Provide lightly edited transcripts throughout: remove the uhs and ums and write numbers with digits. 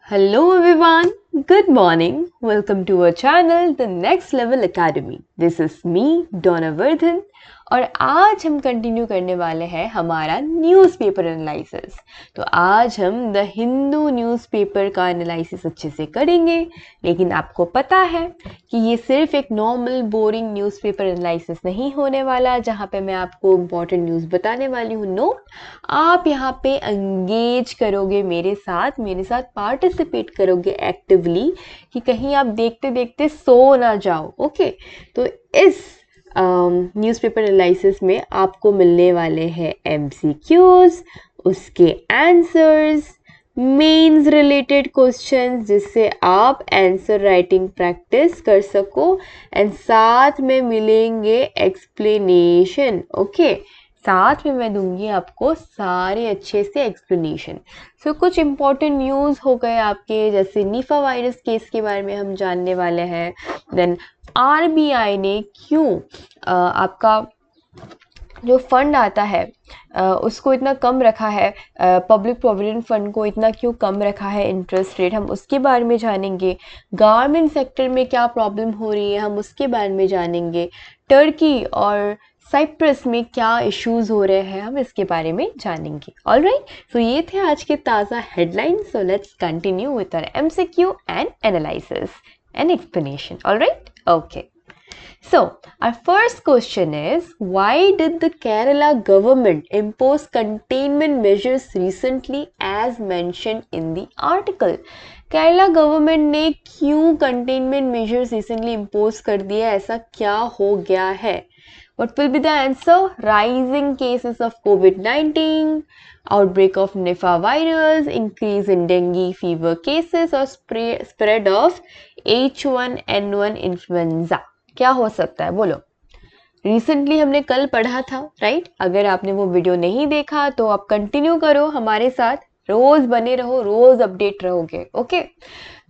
Hello everyone, good morning. Welcome to our channel, The Next Level Academy. This is me, Donna Vardhan. और आज हम continue करने वाले हैं हमारा न्यूज़पेपर एनालिसिस। तो आज हम द हिंदू न्यूज़पेपर का एनालिसिस अच्छे से करेंगे, लेकिन आपको पता है कि ये सिर्फ एक नॉर्मल बोरिंग न्यूज़पेपर एनालिसिस नहीं होने वाला जहाँ पे मैं आपको इम्पॉर्टेंट न्यूज़ बताने वाली हूँ। नो, आप यहाँ पे एंगेज करोगे मेरे साथ पार्टिसिपेट करोगे एक्टिवली, कि कहीं आप देखते देखते सो ना जाओ। ओके, तो इस न्यूज़पेपर एनालिसिस में आपको मिलने वाले हैं एमसीक्यूज, उसके आंसर्स, मेंस रिलेटेड क्वेश्चंस जिससे आप आंसर राइटिंग प्रैक्टिस कर सको, एंड साथ में मिलेंगे एक्सप्लेनेशन। ओके, साथ में मैं दूंगी आपको सारे अच्छे से एक्सप्लेनेशन। सो कुछ इम्पोर्टेंट न्यूज़ हो गए आपके, जैसे निफा वायरस केस के बारे में हम जानने वाले हैं। देन आरबीआई ने क्यों आपका जो फंड आता है उसको इतना कम रखा है, पब्लिक प्रोविडेंट फंड को इतना क्यों कम रखा है इंटरेस्ट रेट, हम उसके बारे में जानेंगे। गारमेंट सेक्टर में क्या प्रॉब्लम हो रही है, हम उसके बारे में जानेंगे। टर्की और साइप्रस में क्या इश्यूज हो रहे हैं, हम इसके बारे में जानेंगे। ऑलराइट, सो ये थे आज के ताज़ा headlines. So let's continue with our MCQ and analysis and explanation. All right? Okay. So, our first question is, why did the Kerala government impose containment measures recently as mentioned in the article? Kerala government ने क्यों containment measures recently impose कर दिया, ऐसा क्या हो गया है? What will be the answer? Rising cases of COVID-19, outbreak of Nipah virus, increase in dengue fever cases और spread of H1N1 इन्फ्लुएंजा। क्या हो सकता है बोलो? रिसेंटली हमने कल पढ़ा था, राइट? अगर आपने वो वीडियो नहीं देखा तो आप कंटिन्यू करो हमारे साथ, रोज बने रहो, रोज अपडेट रहोगे। ओके,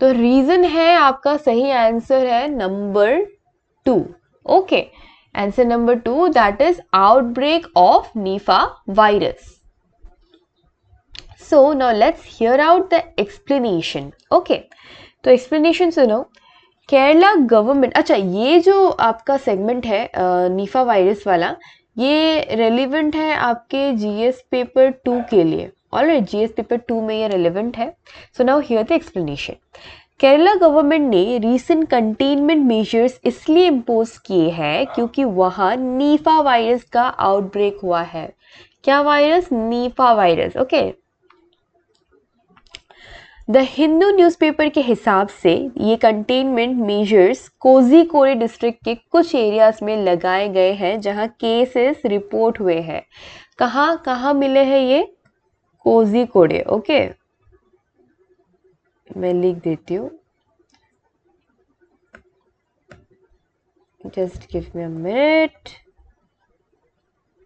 तो रीजन है आपका सही आंसर है number 2। Okay, answer number 2, that is outbreak of Nipah virus. So now let's hear out the explanation. Okay, तो एक्सप्लेनेशन सुनो। केरला गवर्नमेंट, अच्छा ये जो आपका सेगमेंट है निफा वायरस वाला, ये रेलिवेंट है आपके जीएस पेपर 2 के लिए। ऑलराइट, जीएस पेपर 2 में ये रेलिवेंट है। So now here the explanation. Kerala government ने रीसेंट कंटेनमेंट मेजर्स इसलिए इम्पोज किए हैं क्योंकि वहाँ निफा वायरस का आउटब्रेक हुआ है। क्या वायरस? निफा virus. Okay, the Hindu newspaper के हिसाब से ये कंटेनमेंट मेजर्स कोझिकोड डिस्ट्रिक्ट के कुछ एरियाज में लगाए गए हैं जहां केसेस रिपोर्ट हुए हैं। कहाँ कहाँ मिले हैं ये? कोझिकोड। ओके, मैं लिख देती हूँ, just give me a minute.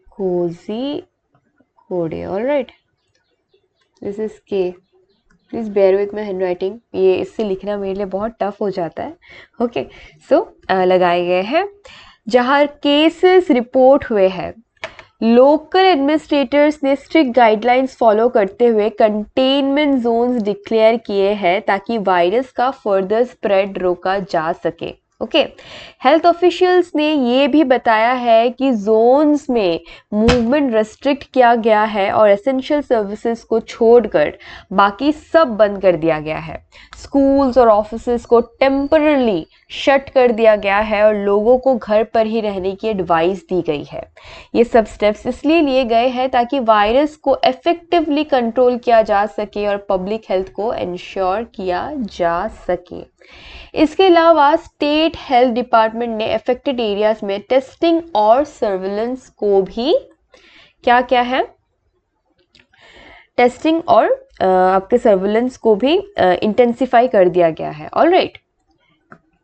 Kozhikode, alright, this is K. Please bear with my handwriting, ये इससे लिखना मेरे लिए बहुत टफ हो जाता है। ओके, सो लगाए गए हैं जहाँ केसेस रिपोर्ट हुए हैं। लोकल एडमिनिस्ट्रेटर्स ने स्ट्रिक्ट गाइडलाइंस फॉलो करते हुए कंटेनमेंट जोन्स डिक्लेयर किए हैं ताकि वायरस का फर्दर स्प्रेड रोका जा सके। ओके, हेल्थ ऑफिशियल्स ने ये भी बताया है कि जोन्स में मूवमेंट रेस्ट्रिक्ट किया गया है और एसेंशियल सर्विसेज को छोड़कर बाकी सब बंद कर दिया गया है। स्कूल्स और ऑफिसेज को टेम्पररी शट कर दिया गया है और लोगों को घर पर ही रहने की एडवाइस दी गई है। ये सब स्टेप्स इसलिए लिए गए हैं ताकि वायरस को इफेक्टिवली कंट्रोल किया जा सके और पब्लिक हेल्थ को इंश्योर किया जा सके। इसके अलावा स्टेट हेल्थ डिपार्टमेंट ने अफेक्टेड एरियाज में टेस्टिंग और सर्विलेंस को भी क्या है, टेस्टिंग और आपके सर्विलेंस को भी इंटेंसिफाई कर दिया गया है। ऑलराइट,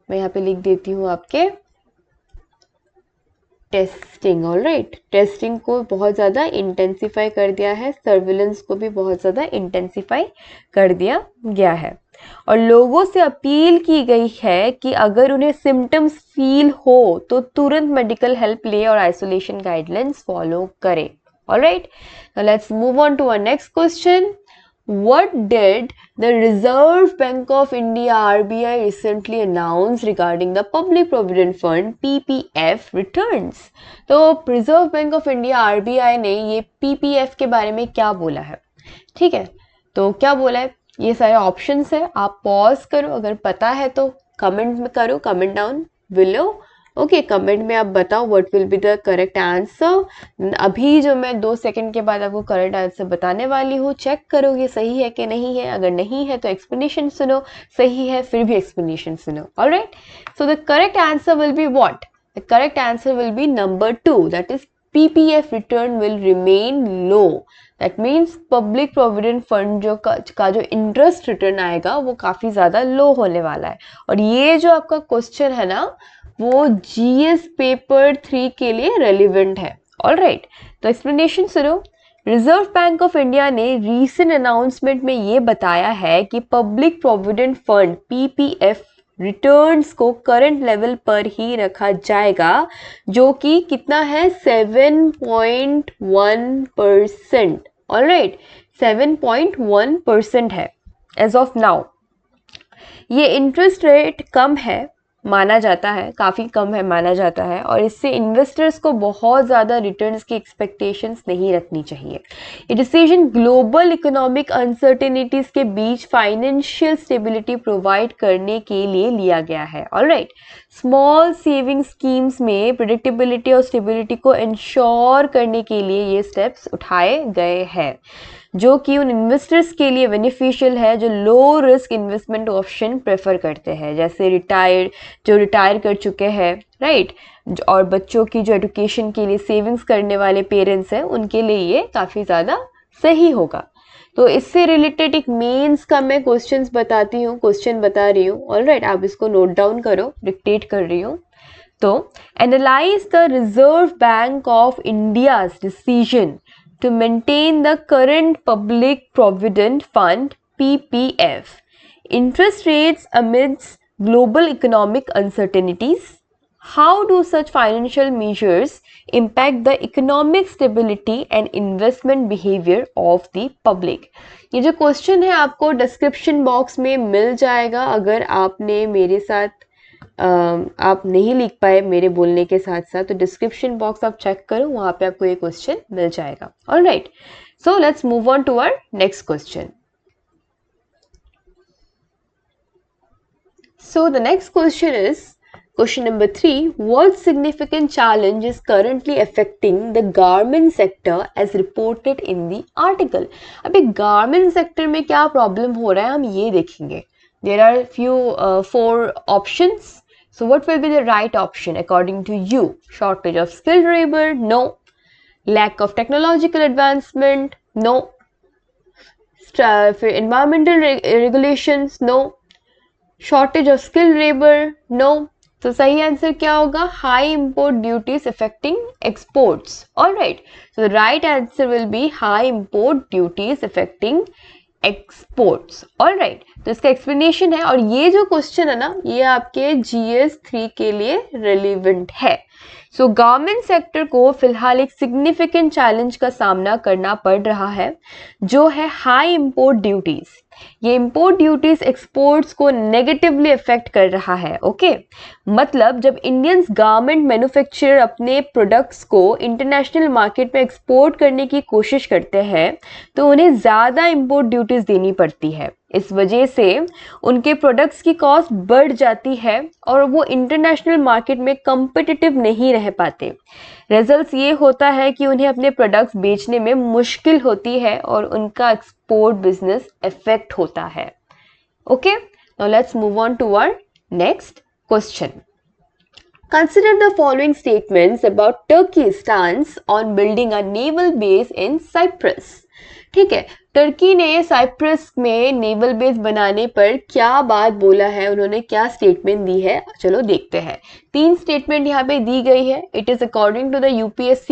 मैं यहाँ पे लिख देती हूँ आपके टेस्टिंग। ऑलराइट, टेस्टिंग को बहुत ज़्यादा इंटेंसिफाई कर दिया है, सर्विलेंस को भी बहुत ज़्यादा इंटेंसिफाई कर दिया गया है। और लोगों से अपील की गई है कि अगर उन्हें सिम्टम्स फील हो तो तुरंत मेडिकल हेल्प ले और आइसोलेशन गाइडलाइंस फॉलो करें। Alright, now let's move on to our next question. What did The Reserve Bank of India RBI recently announced regarding the Public Provident Fund PPF returns. तो Reserve Bank of India RBI ने ये PPF के बारे में क्या बोला है, ठीक है, तो क्या बोला है, ये सारे ऑप्शंस है, आप पॉज करो, अगर पता है तो कमेंट में करो, comment down below, okay, comment में आप बताओ what will be the correct answer. अभी जो मैं 2 सेकंड के बाद आपको करेक्ट आंसर बताने वाली हूँ, चेक करो ये सही है कि नहीं है, अगर नहीं है तो एक्सप्लेनेशन सुनो, सही है फिर भी एक्सप्लेनेशन सुनो, alright. So the correct answer will be what, the correct answer will be number 2, that is PPF return will remain low. That means public provident fund का जो इंटरेस्ट रिटर्न आएगा वो काफ़ी ज़्यादा लो होने वाला है। और ये जो आपका क्वेश्चन है ना, वो GS पेपर 3 के लिए रेलिवेंट है, ऑलराइट। तो एक्सप्लेनेशन सुनो। रिजर्व बैंक ऑफ इंडिया ने रीसेंट अनाउंसमेंट में ये बताया है कि public provident fund PPF returns को करंट लेवल पर ही रखा जाएगा, जो कि कितना है 7.1%, ऑलराइट, 7.1% है एज ऑफ नाउ। ये इंटरेस्ट रेट कम है माना जाता है, काफ़ी कम है माना जाता है, और इससे इन्वेस्टर्स को बहुत ज़्यादा रिटर्न्स की एक्सपेक्टेशंस नहीं रखनी चाहिए। ये डिसीजन ग्लोबल इकोनॉमिक अनसर्टेनिटीज़ के बीच फाइनेंशियल स्टेबिलिटी प्रोवाइड करने के लिए लिया गया है, ऑलराइट। स्मॉल सेविंग स्कीम्स में प्रेडिक्टेबिलिटी और स्टेबिलिटी को इंश्योर करने के लिए ये स्टेप्स उठाए गए हैं, जो कि उन इन्वेस्टर्स के लिए बेनिफिशियल है जो low risk investment option prefer करते हैं, जैसे रिटायर कर चुके हैं, राइट, और बच्चों की जो एजुकेशन के लिए सेविंग्स करने वाले पेरेंट्स हैं, उनके लिए ये काफ़ी ज़्यादा सही होगा। तो इससे रिलेटेड एक मेंस का मैं क्वेश्चन बता रही हूँ, ऑलराइट, आप इसको नोट डाउन करो, डिक्टेट कर रही हूँ। तो analyse the reserve bank of India's decision to maintain the current Public Provident Fund PPF interest rates amidst global economic uncertainties. How do such financial measures impact the economic stability and investment behavior of the public? ये जो question है आपको description box में मिल जाएगा, अगर आपने मेरे साथ आप नहीं लिख पाए मेरे बोलने के साथ साथ, तो डिस्क्रिप्शन बॉक्स आप चेक करो, वहां पे आपको ये क्वेश्चन मिल जाएगा, alright. So let's move on to our next question. So the next question is question number 3, what significant challenge is currently affecting the garment sector as reported in the article? अभी garment sector में क्या problem हो रहा है हम ये देखेंगे। There are few 4 options. So what will be the right option according to you? Shortage of skilled labor? No. Lack of technological advancement? No. Environmental regulations? No. Shortage of skilled labor? No. तो सही answer क्या होगा? High import duties affecting exports. Alright. So the right answer will be high import duties affecting exports, alright. तो इसका explanation है, और ये जो क्वेश्चन है ना, ये आपके GS 3 के लिए रेलिवेंट है। सो गारमेंट सेक्टर को फिलहाल एक सिग्निफिकेंट चैलेंज का सामना करना पड़ रहा है, जो है हाई इंपोर्ट ड्यूटीज। ये इंपोर्ट ड्यूटीज एक्सपोर्ट्स को नेगेटिवली अफेक्ट कर रहा है, ओके। मतलब जब इंडियंस गारमेंट मैन्युफैक्चरर अपने प्रोडक्ट्स को इंटरनेशनल मार्केट में एक्सपोर्ट करने की कोशिश करते हैं, तो उन्हें ज़्यादा इंपोर्ट ड्यूटीज देनी पड़ती है। इस वजह से उनके प्रोडक्ट्स की कॉस्ट बढ़ जाती है और वो इंटरनेशनल मार्केट में कम्पिटिटिव नहीं रह पाते। रिजल्ट्स ये होता है कि उन्हें अपने प्रोडक्ट्स बेचने में मुश्किल होती है और उनका एक्सपोर्ट बिजनेस इफेक्ट होता है, okay. Now let's move on to our next question. Consider the following statements about Turkey's stance on building a naval base in Cyprus. ठीक है, टर्की ने साइप्रस में नेवल बेस बनाने पर क्या बात बोला है, उन्होंने क्या स्टेटमेंट दी है, चलो देखते हैं। 3 स्टेटमेंट यहाँ पे दी गई है। It is according to the UPSC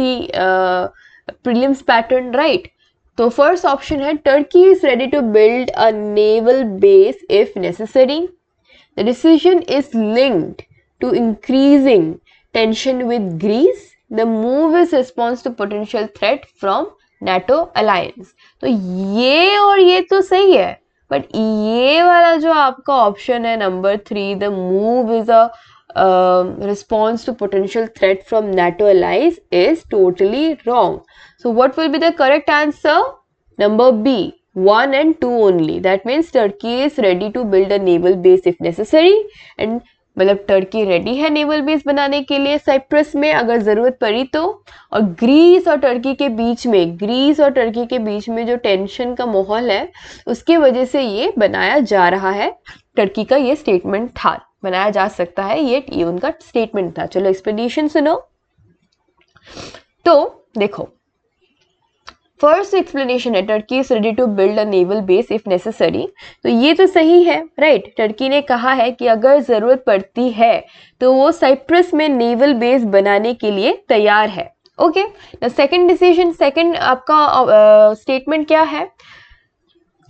prelims pattern, right. तो फर्स्ट ऑप्शन है, Turkey is ready to build a naval base if necessary. The decision is linked to increasing tension with Greece. The move is response to potential threat from NATO alliance. तो ये और ये तो सही है, but ये वाला जो आपका ऑप्शन है number 3, the move is a response to potential threat from NATO allies is totally wrong. So what will be the correct answer? Number B, 1 and 2 only. That means Turkey is ready to build a naval base if necessary, and मतलब Turkey ready है naval base बनाने के लिए Cyprus में अगर ज़रूरत पड़ी तो। और ग्रीस और टर्की के बीच में जो टेंशन का माहौल है उसके वजह से ये बनाया जा रहा है। टर्की का ये स्टेटमेंट था, बनाया जा सकता है, ये उनका स्टेटमेंट था। चलो एक्सप्लेनेशन सुनो। तो देखो, फर्स्ट एक्सप्लेनेशन है Turkey is ready to build a naval base if necessary. तो ये तो सही है, राइट। टर्की ने कहा है कि अगर जरूरत पड़ती है तो वो साइप्रस में नेवल बेस बनाने के लिए तैयार है। ओके, सेकंड डिसीजन, सेकंड आपका स्टेटमेंट क्या है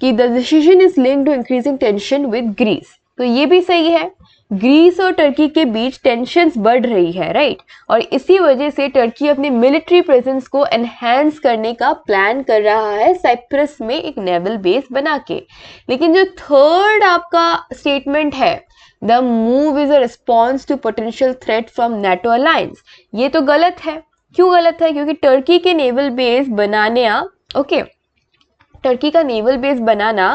कि the decision is linked to increasing tension with Greece. तो ये भी सही है, ग्रीस और टर्की के बीच टेंशन्स बढ़ रही है, राइट। और इसी वजह से टर्की अपने मिलिट्री प्रेजेंस को एनहांस करने का प्लान कर रहा है साइप्रस में एक नेवल बेस बना के। लेकिन जो थर्ड आपका स्टेटमेंट है, the move is a response to potential threat from NATO alliance, ये तो गलत है। क्यों गलत है? क्योंकि टर्की के नेवल बेस बनाने टर्की का नेवल बेस बनाना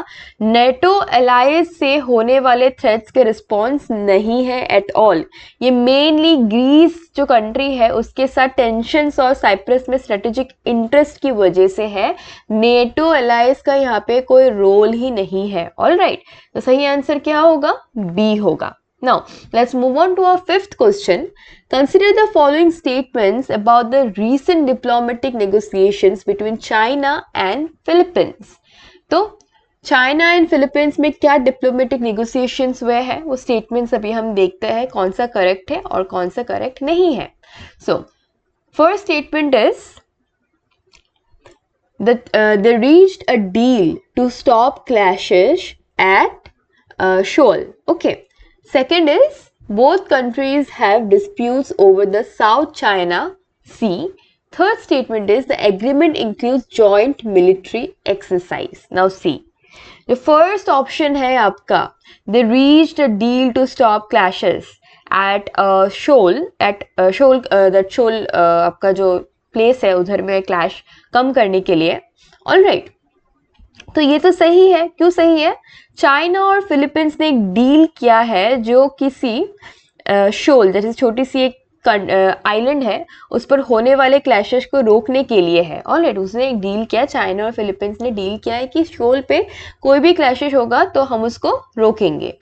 नेटो अलायंस से होने वाले थ्रेट्स के रिस्पॉन्स नहीं है एट ऑल। ये मेनली ग्रीस जो कंट्री है उसके साथ टेंशन्स और साइप्रस में स्ट्रेटेजिक इंटरेस्ट की वजह से है। नेटो अलायंस का यहाँ पे कोई रोल ही नहीं है। ऑलराइट, तो सही आंसर क्या होगा? बी होगा। Now, let's move on to our fifth question. Consider the following statements about the recent diplomatic negotiations between China and Philippines. तो चाइना एंड फिलीपींस में क्या डिप्लोमेटिक नेगोशिएशंस हुए हैं वो स्टेटमेंट्स अभी हम देखते हैं कौन सा करेक्ट है और कौन सा करेक्ट नहीं है। So first statement is that they reached a deal to stop clashes at Shoal. Okay. Second is both countries have disputes over the South China Sea. Third statement is the agreement includes joint military exercise. Now see, the first option है आपका they reached a deal to stop clashes at Shoal. That Shoal आपका जो place है उधर में clash कम करने के लिए। ऑलराइट, तो ये तो सही है। क्यों सही है? चाइना और फिलीपींस ने एक डील किया है जो किसी शोल जैसे छोटी सी एक आइलैंड है उस पर होने वाले क्लैशेस को रोकने के लिए है। ऑलराइट, उसने एक डील किया, चाइना और फिलीपींस ने डील किया है कि शोल पे कोई भी क्लैशेस होगा तो हम उसको रोकेंगे।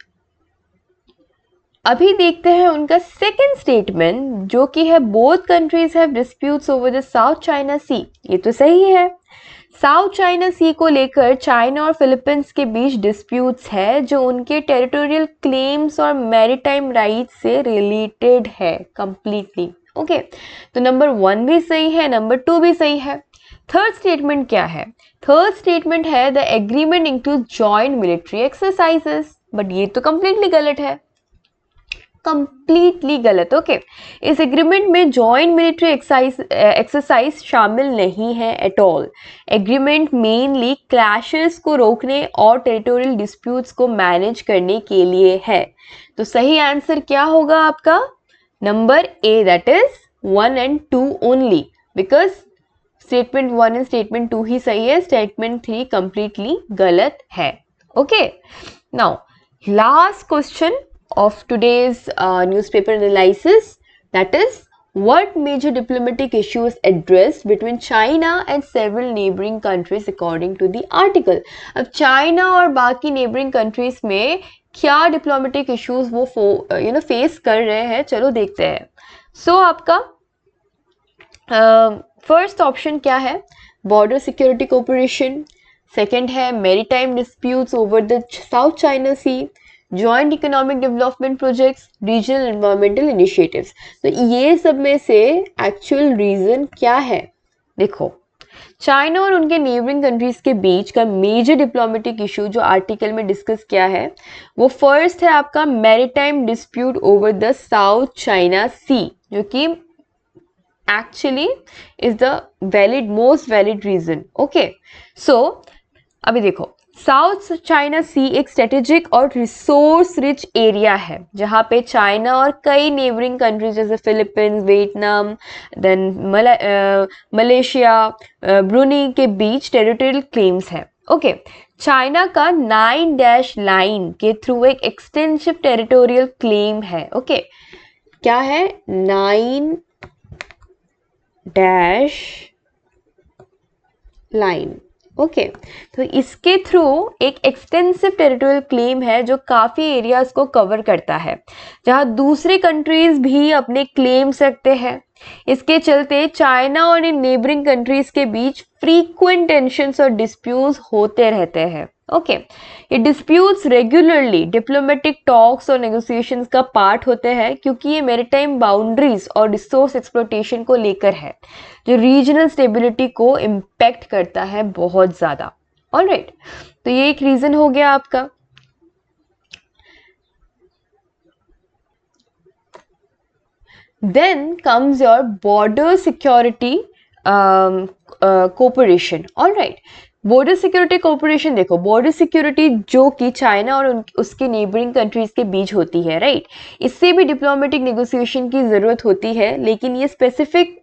अभी देखते हैं उनका सेकेंड स्टेटमेंट जो कि है both countries have disputes over the South China Sea. ये तो सही है, साउथ चाइना सी को लेकर चाइना और फिलीपींस के बीच डिस्प्यूट्स है जो उनके टेरिटोरियल क्लेम्स और मैरीटाइम राइट्स से रिलेटेड है कंप्लीटली। ओके, तो नंबर 1 भी सही है, नंबर 2 भी सही है। थर्ड स्टेटमेंट क्या है? थर्ड स्टेटमेंट है the agreement include joint military exercises, but ये तो कंप्लीटली गलत है, कंप्लीटली गलत। ओके, इस एग्रीमेंट में जॉइंट मिलिट्री एक्सरसाइज शामिल नहीं है at all. Agreement mainly clashes को रोकने और टेरिटोरियल डिस्प्यूट्स को मैनेज करने के लिए है। तो सही आंसर क्या होगा आपका? Number A, that is 1 and 2 only, because statement 1 and statement 2 ही सही है, स्टेटमेंट 3 कंप्लीटली गलत है। Okay, now last question of today's newspaper analysis, that is what major diplomatic issues addressed between China and several neighboring countries according to the article. अब China और बाकी neighboring countries में क्या diplomatic issues वो face कर रहे हैं, चलो देखते हैं। सो आपका फर्स्ट ऑप्शन क्या है? Border security cooperation. सेकेंड है maritime disputes over the South China Sea, joint economic development projects, regional environmental initiatives. तो ये सब में से एक्चुअल रीजन क्या है? देखो, चाइना और उनके नेबरिंग कंट्रीज के बीच का मेजर डिप्लोमेटिक इशू जो आर्टिकल में डिस्कस किया है वो फर्स्ट है आपका maritime dispute over the South China Sea, जो कि actually is the most valid reason. Okay, so अभी देखो, साउथ चाइना सी एक स्ट्रेटेजिक और रिसोर्स रिच एरिया है जहाँ पे चाइना और कई नेबरिंग कंट्रीज जैसे Philippines, Vietnam, then Malaysia, Brunei के बीच टेरिटोरियल क्लेम्स है। ओके, चाइना का 9 डैश लाइन के थ्रू एक एक्सटेंसिव टेरिटोरियल क्लेम है। ओके, क्या है? 9 डैश लाइन। ओके, तो इसके थ्रू एक एक्सटेंसिव टेरिटोरियल क्लेम है जो काफ़ी एरियाज को कवर करता है जहां दूसरे कंट्रीज भी अपने क्लेम्स रखते हैं। इसके चलते चाइना और इन नेबरिंग कंट्रीज के बीच फ्रीक्वेंट टेंशंस और डिस्प्यूट्स होते रहते हैं। ओके, ये डिस्प्यूट्स रेगुलरली डिप्लोमेटिक टॉक्स और नेगोशिएशंस का पार्ट होते हैं क्योंकि ये मैरीटाइम बाउंड्रीज और रिसोर्स एक्सप्लोटेशन को लेकर है जो रीजनल स्टेबिलिटी को इम्पैक्ट करता है बहुत ज़्यादा। ऑलराइट, तो ये एक रीज़न हो गया आपका। Then comes your border security cooperation. All right, border security cooperation देखो, बॉर्डर सिक्योरिटी जो कि चाइना और उसके नेबरिंग कंट्रीज के बीच होती है, राइट, इससे भी डिप्लोमेटिक नेगोशिएशन की ज़रूरत होती है, लेकिन ये स्पेसिफिक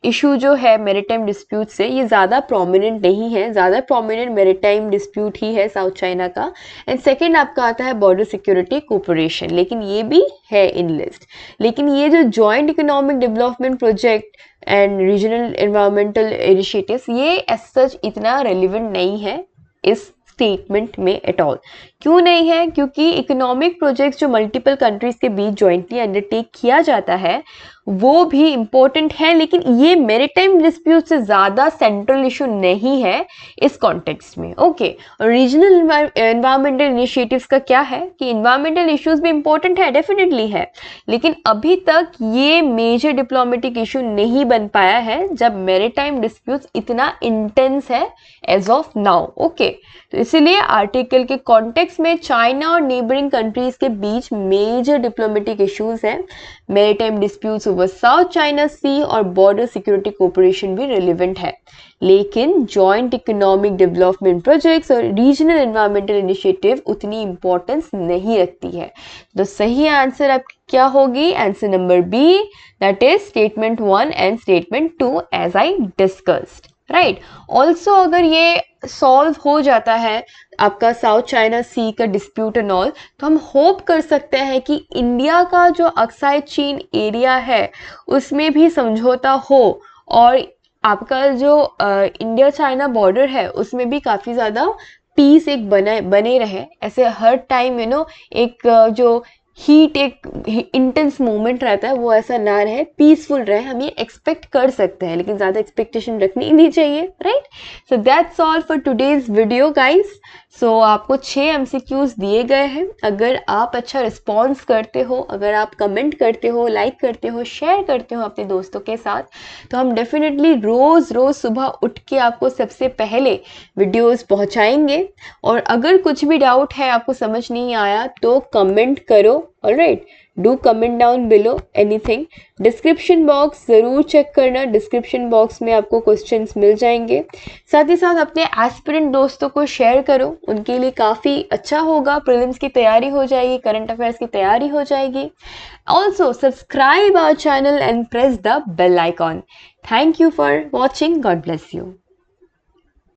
इशू जो है मैरीटाइम डिस्प्यूट से ये ज़्यादा प्रोमिनेंट नहीं है। ज़्यादा प्रोमिनेंट मैरीटाइम डिस्प्यूट ही है साउथ चाइना का। एंड सेकंड आपका आता है बॉर्डर सिक्योरिटी कोऑपरेशन, लेकिन ये भी है इन लिस्ट। लेकिन ये जो joint economic development project and regional environmental initiatives, ये एज सच इतना रेलिवेंट नहीं है इस स्टेटमेंट में एट ऑल। क्यों नहीं है? क्योंकि इकोनॉमिक प्रोजेक्ट्स जो मल्टीपल कंट्रीज के बीच जॉइंटली अंडरटेक किया जाता है वो भी इम्पोर्टेंट है, लेकिन ये मैरीटाइम डिस्प्यूट से ज़्यादा सेंट्रल इशू नहीं है इस कॉन्टेक्स्ट में। ओके, रीजनल एनवायरमेंटल इनिशिएटिव्स का क्या है कि एनवायरमेंटल इश्यूज भी इम्पोर्टेंट है, डेफिनेटली है, लेकिन अभी तक ये मेजर डिप्लोमेटिक इशू नहीं बन पाया है जब मैरीटाइम डिस्प्यूट्स इतना इंटेंस है एज ऑफ नाउ। ओके, तो इसीलिए आर्टिकल के कॉन्टेक्स्ट में चाइना और नेबरिंग कंट्रीज के बीच मेजर डिप्लोमेटिक इश्यूज हैं। Maritime disputes over South China Sea और बॉर्डर सिक्योरिटी कोऑपरेशन भी रिलेवेंट है, लेकिन जॉइंट इकोनॉमिक डेवलपमेंट प्रोजेक्ट्स और रीजनल एनवायरमेंटल इनिशिएटिव उतनी इंपॉर्टेंस नहीं रखती है। तो सही आंसर आपकी क्या होगी? Answer number B, that is statement 1 and statement 2 as I discussed, right. Also अगर ये सॉल्व हो जाता है आपका साउथ चाइना सी का डिस्प्यूट एंड ऑल, तो हम होप कर सकते हैं कि इंडिया का जो अक्साई चीन एरिया है उसमें भी समझौता हो और आपका जो इंडिया चाइना बॉर्डर है उसमें भी काफ़ी ज़्यादा पीस एक बने रहे। ऐसे हर टाइम एक जो हीट, एक इंटेंस मोमेंट रहता है वो ऐसा ना रहे, पीसफुल रहे, हम ये एक्सपेक्ट कर सकते हैं, लेकिन ज़्यादा एक्सपेक्टेशन रखनी नहीं चाहिए, right. So that's all for today's video guys. So आपको 6 MCQs दिए गए हैं। अगर आप अच्छा रिस्पॉन्स करते हो, अगर आप कमेंट करते हो, लाइक करते हो, शेयर करते हो अपने दोस्तों के साथ, तो हम डेफिनेटली रोज़ सुबह उठ के आपको सबसे पहले वीडियोस पहुंचाएंगे। और अगर कुछ भी डाउट है, आपको समझ नहीं आया, तो कमेंट करो। Alright, do comment down below anything. Description box ज़रूर चेक करना, डिस्क्रिप्शन बॉक्स में आपको क्वेश्चंस मिल जाएंगे। साथ ही साथ अपने एस्पिरेंट दोस्तों को शेयर करो, उनके लिए काफ़ी अच्छा होगा। प्रीलिम्स की तैयारी हो जाएगी, करंट अफेयर्स की तैयारी हो जाएगी। Also subscribe our channel and press the bell icon. Thank you for watching. God bless you.